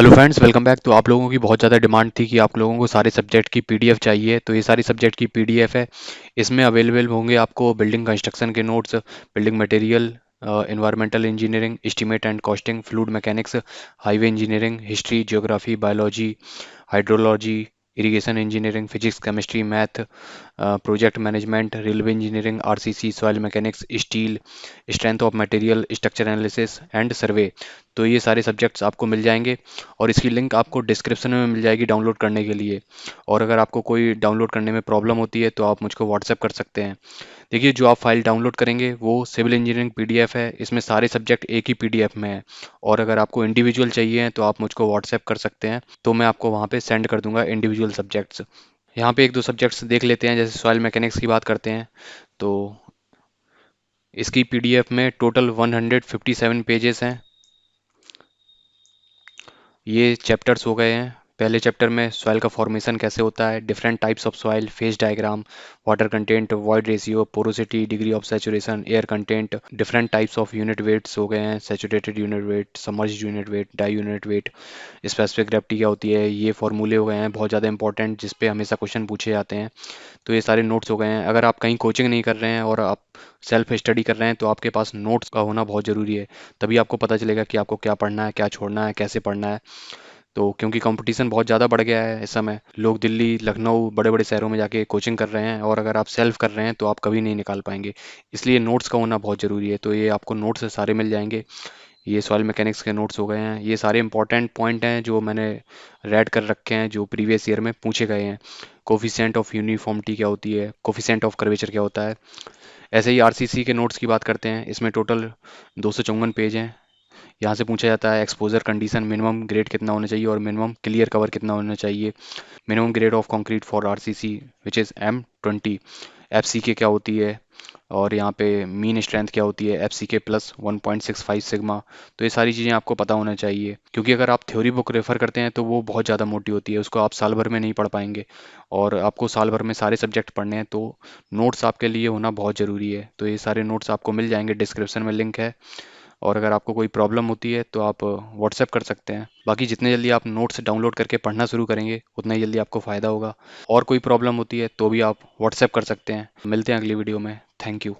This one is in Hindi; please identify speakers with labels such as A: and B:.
A: Hello friends, welcome back. तो आप लोगों की बहुत ज़्यादा डिमांड थी कि आप लोगों को सारे सब्जेक्ट की पीडीएफ चाहिए, तो ये सारी सब्जेक्ट की पीडीएफ है। इसमें अवेलेबल होंगे आपको बिल्डिंग कंस्ट्रक्शन के notes, building material, environmental engineering, estimate and costing, fluid mechanics, highway engineering, history, geography, biology, hydrology, irrigation engineering, physics, chemistry, math, project management, railway engineering, RCC, soil mechanics, steel, strength of material, structure analysis and सर्वे। तो ये सारे सब्जेक्ट्स आपको मिल जाएंगे और इसकी लिंक आपको डिस्क्रिप्शन में मिल जाएगी डाउनलोड करने के लिए। और अगर आपको कोई डाउनलोड करने में प्रॉब्लम होती है तो आप मुझको व्हाट्सएप कर सकते हैं। देखिए, जो आप फाइल डाउनलोड करेंगे वो सिविल इंजीनियरिंग पीडीएफ है। इसमें सारे सब्जेक्ट एक ही पीडीएफ में है। और अगर आपको इंडिविजुअल चाहिए तो आप मुझको व्हाट्सएप कर सकते हैं, तो मैं आपको वहाँ पे सेंड कर दूंगा इंडिविजुअल सब्जेक्ट्स। यहाँ पे एक दो सब्जेक्ट्स देख लेते हैं। जैसे सॉइल मैकेनिक्स की बात करते हैं तो इसकी पीडीएफ में टोटल 157 पेजेस हैं। ये चैप्टर्स हो गए हैं। पहले चैप्टर में सॉइल का फॉर्मेशन कैसे होता है, different types of soil, phase diagram, water content, void ratio, porosity, degree of saturation, air content, different types of unit weights हो गए हैं। Saturated unit weight, submerged unit weight, dry unit weight, specific gravity क्या होती है, ये फॉर्मूले हो गए हैं बहुत ज़्यादा इंपॉर्टेंट, जिस पे हमेशा क्वेश्चन पूछे जाते हैं। तो ये सारे नोट्स हो गए हैं। अगर आप कहीं कोचिंग नहीं कर रहे हैं और आप सेल्फ स्टडी कर रहे हैं तो आपके पास नोट्स का होना बहुत ज़रूरी है। तभी आपको पता चलेगा कि आपको क्या पढ़ना है, क्या छोड़ना है, कैसे पढ़ना है। तो क्योंकि कंपटीशन बहुत ज़्यादा बढ़ गया है इस समय, लोग दिल्ली, लखनऊ, बड़े बड़े शहरों में जाके कोचिंग कर रहे हैं, और अगर आप सेल्फ कर रहे हैं तो आप कभी नहीं निकाल पाएंगे। इसलिए नोट्स का होना बहुत ज़रूरी है। तो ये आपको नोट्स सारे मिल जाएंगे। ये सॉइल मैकेनिक्स के नोट्स हो गए हैं। ये सारे इंपॉर्टेंट पॉइंट हैं जो मैंने रेड कर रखे हैं, जो प्रीवियस ईयर में पूछे गए हैं। कोफिशिएंट ऑफ यूनिफॉर्मिटी क्या होती है, कोफिशिएंट ऑफ कर्वेचर क्या होता है। ऐसे ही आरसीसी के नोट्स की बात करते हैं। इसमें टोटल 254 पेज हैं। यहाँ से पूछा जाता है एक्सपोजर कंडीशन, मिनिमम ग्रेड कितना होना चाहिए और मिनिमम क्लियर कवर कितना होना चाहिए। Minimum grade of concrete for RCC which is M20। एफसीके क्या होती है, और यहाँ पे मीन स्ट्रेंथ क्या होती है, एफसीके प्लस 1.65 सिग्मा। तो ये सारी चीज़ें आपको पता होना चाहिए, क्योंकि अगर आप थ्योरी बुक रेफर करते हैं तो वो बहुत ज़्यादा मोटी होती है, उसको आप साल भर में नहीं पढ़ पाएंगे। और आपको साल भर में सारे सब्जेक्ट पढ़ने हैं, तो नोट्स आपके लिए होना बहुत ज़रूरी है। तो ये सारे नोट्स आपको मिल जाएंगे, डिस्क्रिप्शन में लिंक है। और अगर आपको कोई प्रॉब्लम होती है तो आप व्हाट्सएप कर सकते हैं। बाकी जितने जल्दी आप नोट्स डाउनलोड करके पढ़ना शुरू करेंगे उतना ही जल्दी आपको फ़ायदा होगा। और कोई प्रॉब्लम होती है तो भी आप व्हाट्सएप कर सकते हैं। मिलते हैं अगली वीडियो में। Thank you.